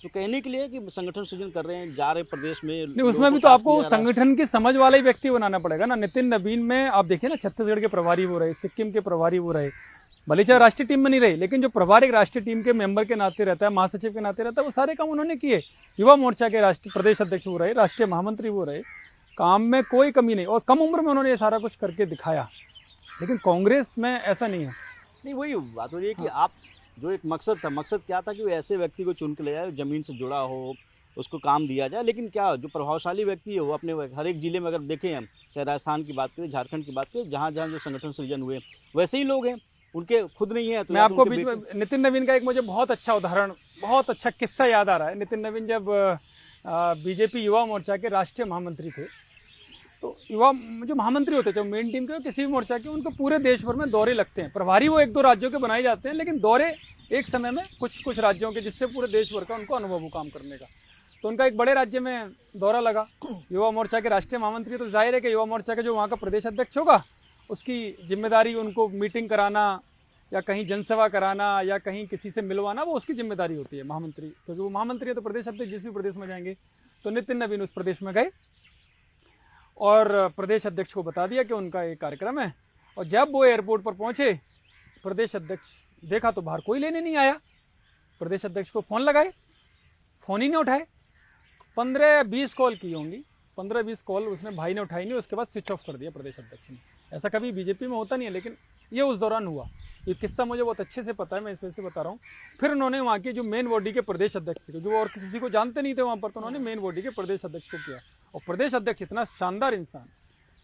तो कहने के लिए कि संगठन सृजन कर रहे हैं, जा रहे प्रदेश में। नहीं, उसमें भी तो आपको संगठन की समझ वाला ही व्यक्ति बनाना पड़ेगा ना। नितिन नवीन में आप देखिए ना, छत्तीसगढ़ के प्रभारी वो रहे, सिक्किम के प्रभारी वो रहे, भले चाहे राष्ट्रीय टीम में नहीं रहे, लेकिन जो प्रभारी राष्ट्रीय टीम के मेंबर के नाते रहता है, महासचिव के नाते रहता है, वो सारे काम उन्होंने किए। युवा मोर्चा के राष्ट्रीय प्रदेश अध्यक्ष वो रहे, राष्ट्रीय महामंत्री वो रहे, काम में कोई कमी नहीं, और कम उम्र में उन्होंने ये सारा कुछ करके दिखाया। लेकिन कांग्रेस में ऐसा नहीं है। नहीं, वही बात हो रही है कि आप जो एक मकसद था, मकसद क्या था कि वो ऐसे व्यक्ति को चुन के ले जाए, ज़मीन से जुड़ा हो, उसको काम दिया जाए। लेकिन क्या जो प्रभावशाली व्यक्ति है वो अपने हर एक जिले में, अगर देखें हम, चाहे राजस्थान की बात करें, झारखंड की बात करें, जहाँ जहाँ जो संगठन सृजन हुए वैसे ही लोग हैं, उनके खुद नहीं है। तो मैं आपको बीच में नितिन नवीन का एक मुझे बहुत अच्छा उदाहरण, बहुत अच्छा किस्सा याद आ रहा है। नितिन नवीन जब बीजेपी युवा मोर्चा के राष्ट्रीय महामंत्री थे, तो युवा जो महामंत्री होते हैं, चाहे मेन टीम के हो किसी भी मोर्चा के, उनको पूरे देश भर में दौरे लगते हैं। प्रभारी वो 1-2 राज्यों के बनाए जाते हैं, लेकिन दौरे एक समय में कुछ राज्यों के, जिससे पूरे देश भर का उनको अनुभव हो काम करने का। तो उनका एक बड़े राज्य में दौरा लगा। युवा मोर्चा के राष्ट्रीय महामंत्री, तो जाहिर है कि युवा मोर्चा के जो वहाँ का प्रदेश अध्यक्ष होगा, उसकी जिम्मेदारी उनको मीटिंग कराना या कहीं जनसभा कराना या कहीं किसी से मिलवाना, वो उसकी जिम्मेदारी होती है महामंत्री, क्योंकि वो महामंत्री है। तो प्रदेश अध्यक्ष जिस भी प्रदेश में जाएंगे, तो नितिन नवीन उस प्रदेश में गए और प्रदेश अध्यक्ष को बता दिया कि उनका एक कार्यक्रम है। और जब वो एयरपोर्ट पर पहुंचे, प्रदेश अध्यक्ष देखा तो बाहर कोई लेने नहीं आया। प्रदेश अध्यक्ष को फ़ोन लगाए, फ़ोन ही नहीं उठाए। 15-20 कॉल की होंगी, 15-20 कॉल उसने भाई ने उठाई नहीं, उसके बाद स्विच ऑफ कर दिया प्रदेश अध्यक्ष ने। ऐसा कभी बीजेपी में होता नहीं है, लेकिन ये उस दौरान हुआ। ये किस्सा मुझे बहुत अच्छे से पता है, मैं इस वजह से बता रहा हूँ। फिर उन्होंने वहाँ के जो मेन बॉडी के प्रदेश अध्यक्ष थे, क्योंकि वो और किसी को जानते नहीं थे वहाँ पर, तो उन्होंने मेन बॉडी के प्रदेश अध्यक्ष को किया। और प्रदेश अध्यक्ष इतना शानदार इंसान,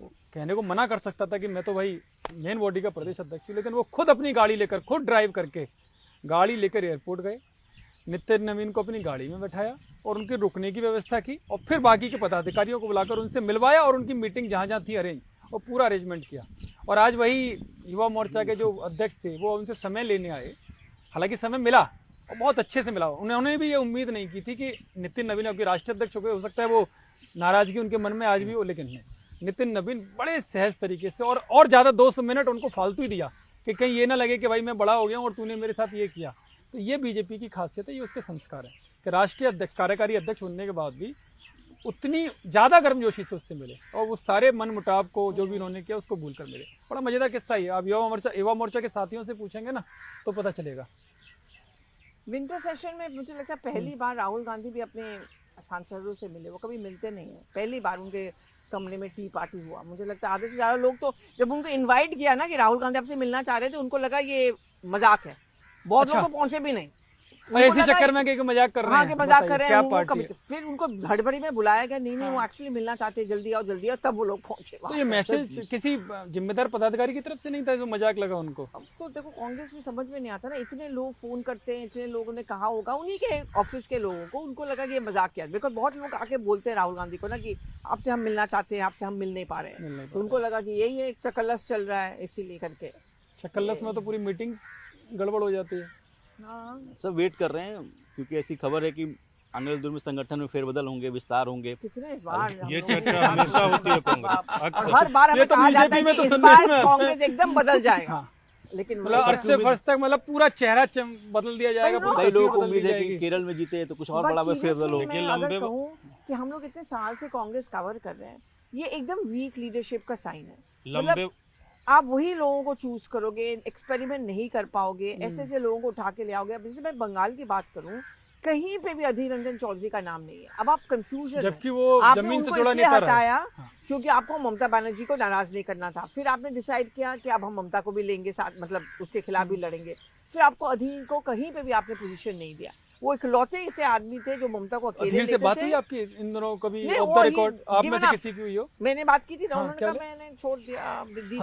वो कहने को मना कर सकता था कि मैं तो भाई मेन बॉडी का प्रदेश अध्यक्ष हूँ, लेकिन वो खुद अपनी गाड़ी लेकर, खुद ड्राइव करके गाड़ी लेकर एयरपोर्ट गए, नितिन नवीन को अपनी गाड़ी में बैठाया और उनके रुकने की व्यवस्था की, और फिर बाकी के पदाधिकारियों को बुलाकर उनसे मिलवाया और उनकी मीटिंग जहाँ जहाँ थी अरेंज, और पूरा अरेंजमेंट किया। और आज वही युवा मोर्चा के जो अध्यक्ष थे, वो उनसे समय लेने आए। हालांकि समय मिला और बहुत अच्छे से मिला। उन्होंने भी ये उम्मीद नहीं की थी कि नितिन नवीन आपके राष्ट्रीय अध्यक्ष हो सकता है वो नाराजगी उनके मन में आज भी हो, लेकिन नहीं, नितिन नवीन बड़े सहज तरीके से और ज़्यादा 200 मिनट उनको फालतू ही दिया कि कहीं ये ना लगे कि भाई मैं बड़ा हो गया हूँ और तूने मेरे साथ ये किया। तो ये बीजेपी की खासियत है, ये उसके संस्कार है कि राष्ट्रीय अध्यक्ष, कार्यकारी अध्यक्ष होने के बाद भी उतनी ज़्यादा गर्मजोशी से उससे मिले और वो सारे मन मुटाव को जो भी उन्होंने किया उसको भूल कर मिले। बड़ा मज़ेदार किस्सा ही है। आप युवा मोर्चा के साथियों से पूछेंगे ना तो पता चलेगा। विंटर सेशन में मुझे लगता है पहली बार राहुल गांधी भी अपने सांसदों से मिले। वो कभी मिलते नहीं है, पहली बार उनके कमरे में टी पार्टी हुआ। मुझे लगता है आधे से ज़्यादा लोग तो जब उनको इनवाइट किया ना कि राहुल गांधी आपसे मिलना चाह रहे थे, उनको लगा ये मजाक है। बहुत लोग तो पहुंचे भी नहीं, ऐसे चक्कर में कि मजाक कर रहे हैं। हाँ, कि मजाक कर रहे हैं वो कभी। फिर उनको हड़बड़ी में बुलाया गया, नहीं वो एक्चुअली मिलना चाहते, जल्दी आओ जल्दी आओ, तब वो लोग पहुंचे। तो ये मैसेज किसी जिम्मेदार पदाधिकारी की तरफ से नहीं था जो मजाक लगा उनको? अब तो देखो कांग्रेस में समझ में नहीं आता ना, इतने लोग फोन करते हैं, इतने लोगों ने कहा होगा उन्हीं के ऑफिस के लोगों को, उनको लगा कि ये मजाक किया। बिकॉज बहुत लोग आके बोलते हैं राहुल गांधी को ना कि आपसे हम मिलना चाहते हैं, आपसे हम मिल नहीं पा रहे हैं, तो उनको लगा कि यही एक चकल्लस चल रहा है, इसीलिए करके। चकल्लस में तो पूरी मीटिंग गड़बड़ हो जाती है। सब वेट कर रहे हैं क्योंकि ऐसी खबर है कि आने वाले दिनों में संगठन में फेरबदल होंगे, विस्तार होंगे। कितने इस बार ये चर्चा हमेशा होती है कांग्रेस अक्सर। हर बार हमें कहा जाता है कि इस बार कांग्रेस एकदम बदल जाएगा, लेकिन मतलब अर्श से फर्श तक मतलब पूरा चेहरा बदल दिया जाएगा। कई लोगों को उम्मीद है कि केरल में जीते तो कुछ और बड़ा फेरबदल हो। मैं अगर कहूं कि हम लोग इतने साल से कांग्रेस कवर कर रहे हैं, ये एकदम वीक लीडरशिप का साइन है। मतलब आप वही लोगों को चूज करोगे, एक्सपेरिमेंट नहीं कर पाओगे, ऐसे ऐसे लोगों को उठा के ले आओगे। अब जैसे मैं बंगाल की बात करूं, कहीं पे भी अधीर रंजन चौधरी का नाम नहीं है। अब आप कंफ्यूजन, जबकि वो जमीन से जुड़ा नेता हटाया क्योंकि आपको ममता बनर्जी को नाराज नहीं करना था। फिर आपने डिसाइड किया कि अब हम ममता को भी लेंगे साथ, मतलब उसके खिलाफ भी लड़ेंगे। फिर आपको अधीर को कहीं पे भी आपने पोजीशन नहीं दिया। वो इकलौते ऐसे आदमी थे जो ममता को अकेले लेते थे। से बात हुई आपकी इन दोनों कभी ऑफ द रिकॉर्ड? आप में से किसी की हुई हो? मैंने बात की थी ना, उन्होंने कहा मैंने छोड़ दिया,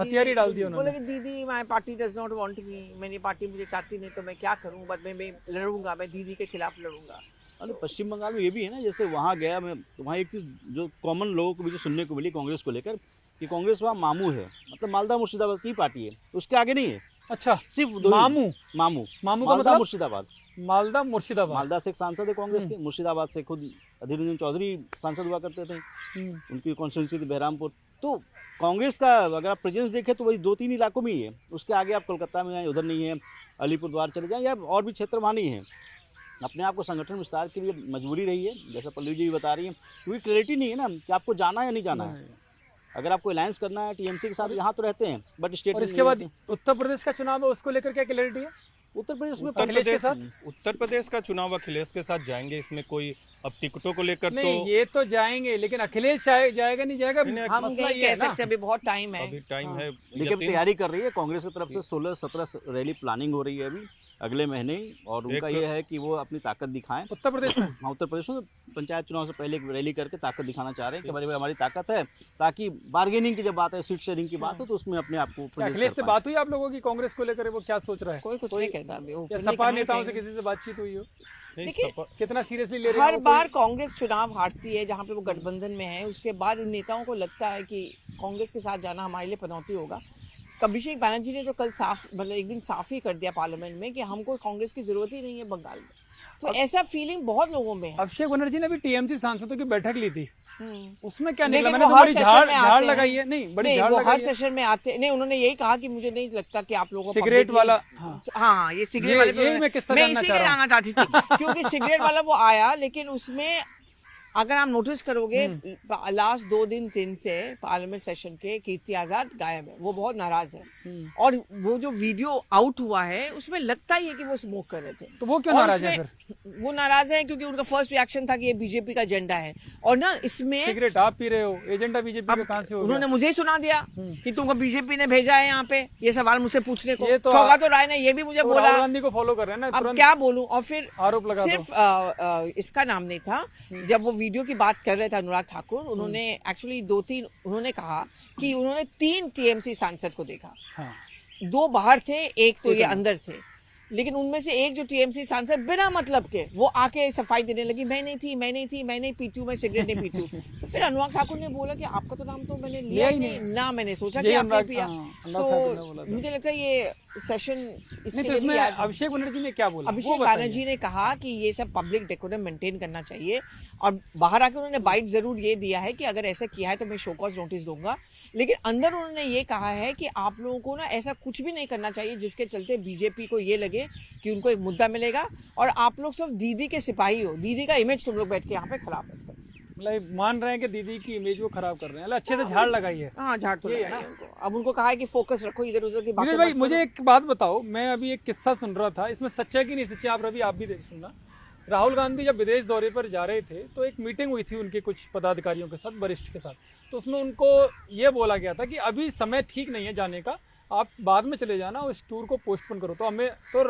हथियार ही डाल दिया उन्होंने। बोले कि दीदी my party does not want me, मेरी पार्टी मुझे चाहती नहीं, तो मैं क्या करूं, बट मैं लड़ूंगा, मैं दीदी के खिलाफ लड़ूंगा। अरे पश्चिम बंगाल में ये भी है ना, जैसे वहाँ गया मैं तो वहाँ एक चीज़ जो कॉमन लोगों को भी जो सुनने को मिली कांग्रेस को लेकर कि कांग्रेस वहाँ मामू है, मतलब मालदा मुर्शिदाबाद की पार्टी है, उसके आगे नहीं है। अच्छा, सिर्फ मामू का मतलब मुर्शिदाबाद, मालदा मुर्शिदाबाद। मालदा से एक सांसद है कांग्रेस के, मुर्शिदाबाद से खुद अधीर रंजन चौधरी सांसद हुआ करते थे, उनकी कॉन्स्टिट्यूंसी थी बहरामपुर। तो कांग्रेस का अगर आप प्रेजेंस देखें तो वही 2-3 इलाकों में ही है। उसके आगे आप कोलकाता में जाएँ, उधर नहीं है, अलीपुरद्वार चले जाएँ या और भी क्षेत्र वहाँ नहीं है। अपने आप को संगठन विस्तार के लिए मजबूरी रही है, जैसा पल्लवी जी भी बता रही है, क्योंकि क्लैरिटी नहीं है ना कि आपको जाना है या नहीं जाना है। अगर आपको अलायंस करना है टीएमसी के साथ, यहाँ तो रहते हैं बट स्टेट। और इसके बाद उत्तर प्रदेश का चुनाव है, उसको लेकर क्या क्लैरिटी है? उत्तर प्रदेश में उत्तर प्रदेश का चुनाव अखिलेश के साथ जाएंगे, इसमें कोई अब टिकटों को लेकर नहीं, तो ये तो जाएंगे, लेकिन अखिलेश जाएगा नहीं जाएगा हम नहीं कह सकते, अभी बहुत टाइम है, अभी टाइम है। देखिए तैयारी कर रही है कांग्रेस की तरफ से 16-17 रैली प्लानिंग हो रही है अभी, अगले महीने ही, और उनका ये है कि वो अपनी ताकत दिखाएं। उत्तर प्रदेश में हाँ, उत्तर प्रदेश में पंचायत चुनाव से पहले एक रैली करके ताकत दिखाना चाह रहे हैं कि भाई हमारी ताकत है, ताकि बार्गेनिंग की जब बात है, सीट शेयरिंग की बात हो, तो उसमें अपने आप को क्या प्रदेश अखिलेश कर से पाएं। बात हुई आप लोगों की कांग्रेस को लेकर, वो क्या सोच रहा है? कोई कुछ नहीं कहता अभी, वो या नहीं सपा कहना नेताओं से चाहिए। किसी से बातचीत हुई हो? नहीं, देखिए, कितना सीरियसली ले रहे हैं हर वो? बार कांग्रेस चुनाव हारती है जहां पे वो गठबंधन में है, उसके बाद इन नेताओं को लगता है कि कांग्रेस के साथ जाना हमारे लिए पनौती होगा। अभिषेक बैनर्जी ने तो कल साफ, मतलब एक दिन साफ ही कर दिया पार्लियामेंट में कि हमको कांग्रेस की जरूरत ही नहीं है बंगाल में। तो ऐसा फीलिंग बहुत लोगों में है। अभिषेक बनर्जी ने भी टीएमसी सांसदों की बैठक ली थी, उसमें क्या निकला? लेकिन मैंने वो तो हर बड़ी सेशन झाड़ में झाड़ आते लगाई हैं। है। नहीं, बड़ी नहीं, झाड़ वो लगाई हर है। सेशन में आते नहीं, उन्होंने यही कहा कि मुझे नहीं लगता कि आप लोगों को सिगरेट publicly- वाला, हाँ, ये सिगरेट ये- वाले पे ये मैं किस्सा मैं जानना इसी चाह के लिए रहा हूँ। आना चाहती थी क्योंकि सिगरेट वाला वो आया, लेकिन उसमें अगर आप नोटिस करोगे लास्ट 2 दिन 3 से पार्लियामेंट सेशन के कीर्ति आजाद गायब है, वो बहुत नाराज है। और वो जो वीडियो आउट हुआ है उसमें लगता ही है कि वो स्मोक कर रहे थे। तो वो क्यों और नाराज है उसमें वो नाराज है क्योंकि उनका फर्स्ट रिएक्शन था कि ये बीजेपी का एजेंडा है, और ना इसमें सिगरेट आप पी रहे हो, एजेंडा बीजेपी का कहां से हो उन्होंने गया? मुझे ही सुना दिया कि तुमको बीजेपी ने भेजा है यहाँ पे ये सवाल मुझसे पूछने को। ये तो सौगात राय ने ये भी मुझे तो बोला। राहुल गांधी को फॉलो कर रहे हैं ना, अब तुरंत क्या बोलूं, और फिर आरोप लगा दो। सिर्फ इसका नाम नहीं था। जब वो वीडियो की बात कर रहे थे अनुराग ठाकुर, उन्होंने एक्चुअली 2-3 उन्होंने कहा कि उन्होंने 3 टीएमसी सांसद को देखा, हाँ। 2 बाहर थे, एक तो ये अंदर थे, लेकिन उनमें से एक जो टीएमसी सांसद बिना मतलब के वो आके सफाई देने लगी, मैं नहीं थी, मैं नहीं पीती हूँ, मैं सिगरेट नहीं पीती हूँ। तो फिर अनुराग ठाकुर ने बोला कि आपका तो नाम तो मैंने लिया ही नहीं ना, मैंने सोचा कि यही आपने अनुराग- पिया। हाँ, अनुराग ठाकुर ने बोला तो था। मुझे लगता है ये सेशन इसके नहीं, तो लिए भी इसमें याद- अभिषेक बनर्जी ने क्या बोला? वो अभिषेक बताइए। बैनर्जी ने कहा कि ये सब पब्लिक डेकोरम मेंटेन करना चाहिए, और बाहर आकर उन्होंने बाइट जरूर ये दिया है कि अगर ऐसा किया है तो मैं शो कॉज नोटिस दूंगा, लेकिन अंदर उन्होंने ये कहा है कि आप लोगों को ना ऐसा कुछ भी नहीं करना चाहिए जिसके चलते बीजेपी को ये लगे कि उनको एक मुद्दा मिलेगा और आप लोग सब दीदी के सिपाही हो, दीदी का इमेज तुम लोग बैठ के यहाँ पे खराब मत करो। मतलब मान रहे हैं कि दीदी की इमेज वो खराब कर रहे हैं। अच्छे से झाड़ लगाई है। हाँ, झाड़ तो ये है लगाई है उनको। अब उनको कहा है कि फोकस रखो, इधर उधर की बातें विनेश भाई, मत मुझे करो। एक बात बताओ, मैं अभी एक किस्सा सुन रहा था, इसमें सच्चा है कि नहीं सच्चा, आप रवि आप भी देख सुनना। राहुल गांधी जब विदेश दौरे पर जा रहे थे तो एक मीटिंग हुई थी उनके कुछ पदाधिकारियों के साथ, वरिष्ठ के साथ, तो उसमें उनको ये बोला गया था कि अभी समय ठीक नहीं है जाने का, आप बाद में चले जाना, उस टूर को पोस्टपोन करो। तो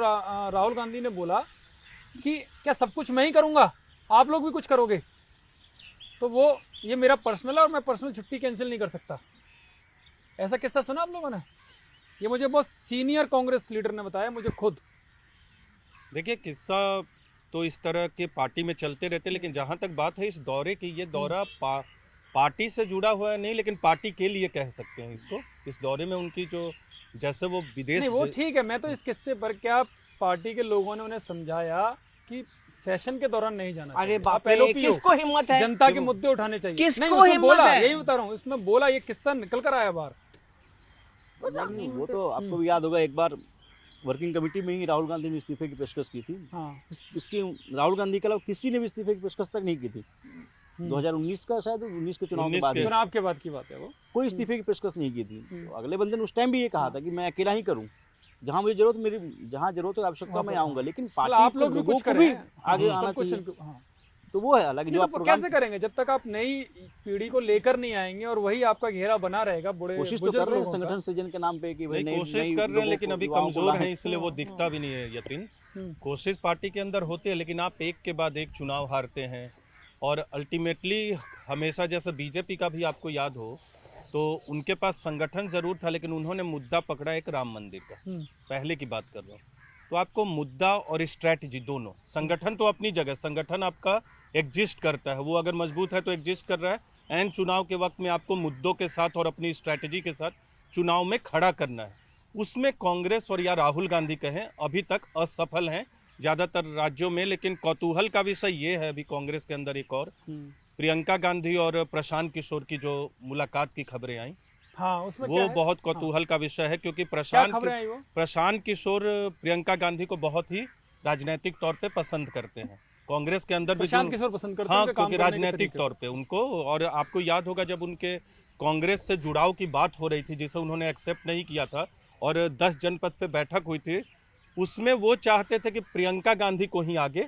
राहुल गांधी ने बोला कि क्या सब कुछ मैं ही करूँगा, आप लोग भी कुछ करोगे? तो वो ये मेरा पर्सनल है और मैं पर्सनल छुट्टी कैंसिल नहीं कर सकता। ऐसा किस्सा सुना आप लोगों ने? ये मुझे बहुत सीनियर कांग्रेस लीडर ने बताया, मुझे खुद। देखिए, किस्सा तो इस तरह के पार्टी में चलते रहते, लेकिन जहाँ तक बात है इस दौरे की, ये दौरा पार्टी से जुड़ा हुआ है नहीं, लेकिन पार्टी के लिए कह सकते हैं इसको। इस दौरे में उनकी जो जैसे वो विदेश नहीं, वो ठीक है, मैं तो इस किस्से पर क्या पार्टी के लोगों ने उन्हें समझाया कि सेशन के दौरान नहीं जाना अरे चाहिए। बाप आप रे, LOP हो, किसको हिम्मत है? जनता के मुद्दे उठाने चाहिए। किसको नहीं, उसमें हिम्मत बोला, है? यही बता रहा हूँ, इसमें बोला, ये किस्सा निकल कर आया बाहर। नहीं, वो तो आपको भी याद होगा, एक बार वर्किंग कमेटी में ही राहुल गांधी ने इस्तीफे की पेशकश की थी। हाँ। इसकी राहुल गांधी के अलावा किसी ने भी इस्तीफे की पेशकश तक नहीं की थी। 2019 का, शायद 19 के चुनाव के 19 बाद ही चुनाव के बाद की बात है वो। कोई इस्तीफे की पेशकश नहीं की थी। तो अगले बंदे ने उस टाइम भी ये कहा था कि मैं अकेला ही करूं, जहां मुझे जरूरत, मेरी जहां जरूरत हो, आवश्यकता मैं आऊंगा, लेकिन मतलब पार्टी आप लोग भी लोगों कुछ को करें, भी आगे सब आना कुछ चाहिए। इनको- हाँ। तो वो है, हालांकि जो नहीं, आप तो प्रोग्राम कैसे करेंगे जब तक आप नई पीढ़ी को लेकर नहीं आएंगे और वही आपका घेरा बना रहेगा बुढ़े कोशिश तो बुजुर्ग कर रहे हैं लोगों का। संगठन सृजन के नाम पे कि भाई नहीं, नई कोशिश नई कर रहे हैं, लोगों लेकिन को, अभी युवाओं को कमजोर लाएं। हैं, इसलिए वो दिखता भी नहीं है यतीन। कोशिश पार्टी के अंदर होती है, लेकिन आप एक के बाद एक चुनाव हारते हैं, और अल्टीमेटली हमेशा, जैसे बीजेपी का भी आपको याद हो, तो उनके पास संगठन जरूर था, लेकिन उन्होंने मुद्दा पकड़ा एक राम मंदिर का। पहले की बात कर रहा हूँ। तो आपको मुद्दा और स्ट्रैटेजी दोनों, संगठन तो अपनी जगह, संगठन आपका एग्जिस्ट करता है, वो अगर मजबूत है तो एग्जिस्ट कर रहा है। एंड चुनाव के वक्त में आपको मुद्दों के साथ और अपनी स्ट्रैटेजी के साथ चुनाव में खड़ा करना है। उसमें कांग्रेस और या राहुल गांधी कहें अभी तक असफल हैं ज़्यादातर राज्यों में। लेकिन कौतूहल का विषय ये है अभी कांग्रेस के अंदर एक और, प्रियंका गांधी और प्रशांत किशोर की जो मुलाकात की खबरें आई, हाँ, उसमें क्या वो है? बहुत कौतूहल का विषय है, क्योंकि क्या खबरें आई वो? प्रशांत किशोर प्रियंका गांधी को बहुत ही राजनीतिक तौर पे पसंद करते हैं। कांग्रेस के अंदर भी प्रशांत किशोर पसंद करते हैं हाँ, उनके काम क्योंकि करने के राजनीतिक तरीके। तौर पे उनको, और आपको याद होगा जब उनके कांग्रेस से जुड़ाव की बात हो रही थी, जिसे उन्होंने एक्सेप्ट नहीं किया था, और 10 जनपद पे बैठक हुई थी, उसमें वो चाहते थे कि प्रियंका गांधी को ही आगे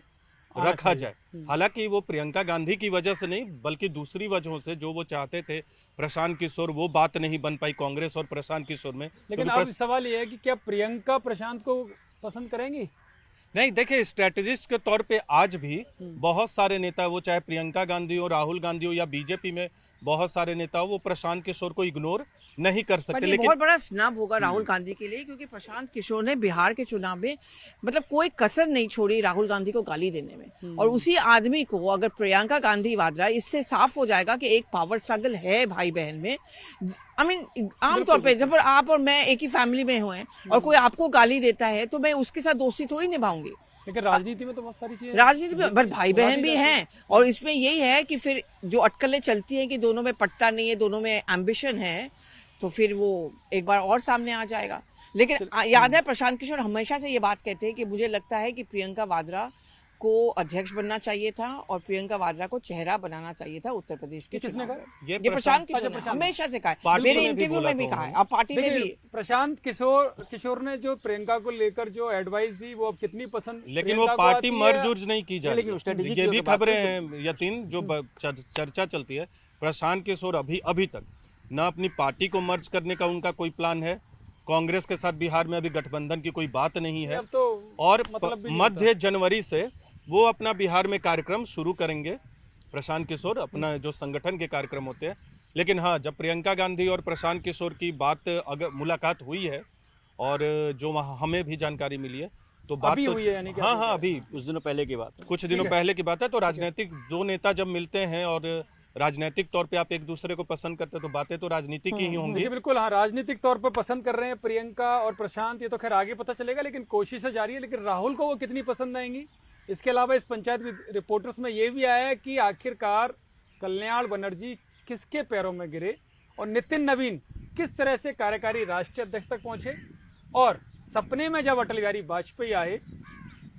रखा जाए। हालांकि वो प्रियंका गांधी की वजह से नहीं, बल्कि दूसरी वजहों से जो वो चाहते थे प्रशांत किशोर, वो बात नहीं बन पाई कांग्रेस और प्रशांत किशोर में। लेकिन क्योंकि अब सवाल ये है कि क्या प्रियंका प्रशांत को पसंद करेंगी? नहीं देखिए, स्ट्रेटेजिस्ट के तौर पे आज भी बहुत सारे नेता, वो चाहे प्रियंका गांधी हो, राहुल गांधी हो, या बीजेपी में बहुत सारे नेता हो, वो प्रशांत किशोर को इग्नोर नहीं कर पर सकते। ये लेकिन बहुत बड़ा स्नब होगा राहुल गांधी के लिए, क्योंकि प्रशांत किशोर ने बिहार के चुनाव में मतलब कोई कसर नहीं छोड़ी राहुल गांधी को गाली देने में, और उसी आदमी को अगर प्रियंका गांधी वाड्रा, इससे साफ हो जाएगा कि एक पावर स्ट्रगल है भाई बहन में। आई मीन आमतौर पे जब आप और मैं एक ही फैमिली में हुए और कोई आपको गाली देता है तो मैं उसके साथ दोस्ती थोड़ी निभाऊंगी। लेकिन राजनीति में तो बहुत सारी चीजें, राजनीति में पर भाई बहन भी हैं, और इसमें यही है कि फिर जो अटकलें चलती हैं कि दोनों में पट्टा नहीं है, दोनों में एम्बिशन है, तो फिर वो एक बार और सामने आ जाएगा। लेकिन याद है प्रशांत किशोर हमेशा से ये बात कहते हैं कि मुझे लगता है कि प्रियंका वाड्रा को अध्यक्ष बनना चाहिए था और प्रियंका वाड्रा को चेहरा बनाना चाहिए था उत्तर प्रदेश के किसने चुनाव कहा? में। ये ये प्रशांत किशोर ने प्रशांत। हमेशा से कहा है, पार्टी मेरे में भी इंटरव्यू बोला में भी था कहा है उन्होंने। और पार्टी में देखिए, भी। प्रशांत किशोर ने जो प्रियंका को लेकर जो एडवाइस दी वो अब कितनी पसंद लेकिन वो प्रियंका को पार्टी आती है। मर्ज उर्ज नहीं की जा लेकिन रही strategy है। की ये भी अगर बात खबरें करें हैं यतीन, जो चर्चा चलती है, प्रशांत किशोर अभी तक न अपनी पार्टी को मर्ज करने का उनका कोई प्लान है, कांग्रेस के साथ बिहार में अभी गठबंधन की कोई बात नहीं है, अब तो और मतलब भी नहीं मध्य जनवरी से वो अपना बिहार में कार्यक्रम शुरू करेंगे प्रशांत किशोर, अपना जो संगठन के कार्यक्रम होते हैं। लेकिन हाँ, जब प्रियंका गांधी और प्रशांत किशोर की बात अगर मुलाकात हुई है और जो वहाँ हमें भी जानकारी मिली है, तो बात अभी तो हुई है, यानी कि हाँ अभी हाँ अभी कुछ दिनों पहले की बात है। कुछ दिनों पहले की बात है। तो राजनीतिक दो नेता जब मिलते हैं और राजनीतिक तौर पे आप एक दूसरे को पसंद करते हैं, तो बातें तो राजनीतिक ही होंगी। देखिए बिल्कुल, हाँ, राजनीतिक तौर पर पसंद कर रहे हैं प्रियंका और प्रशांत, ये तो खैर आगे पता चलेगा, लेकिन कोशिशें जारी है। लेकिन राहुल को वो कितनी पसंद आएंगी। इसके अलावा इस पंचायत रिपोर्टर्स में ये भी आया है कि आखिरकार कल्याण बनर्जी किसके पैरों में गिरे और नितिन नवीन किस तरह से कार्यकारी राष्ट्रीय अध्यक्ष तक पहुंचे, और सपने में जब अटल बिहारी वाजपेयी आए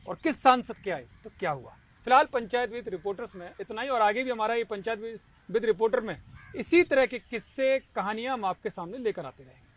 और किस सांसद के आए तो क्या हुआ। फिलहाल पंचायत विद रिपोर्टर्स में इतना ही, और आगे भी हमारा ये पंचायत विद रिपोर्टर में इसी तरह के किस्से कहानियां हम आपके सामने लेकर आते रहेंगे।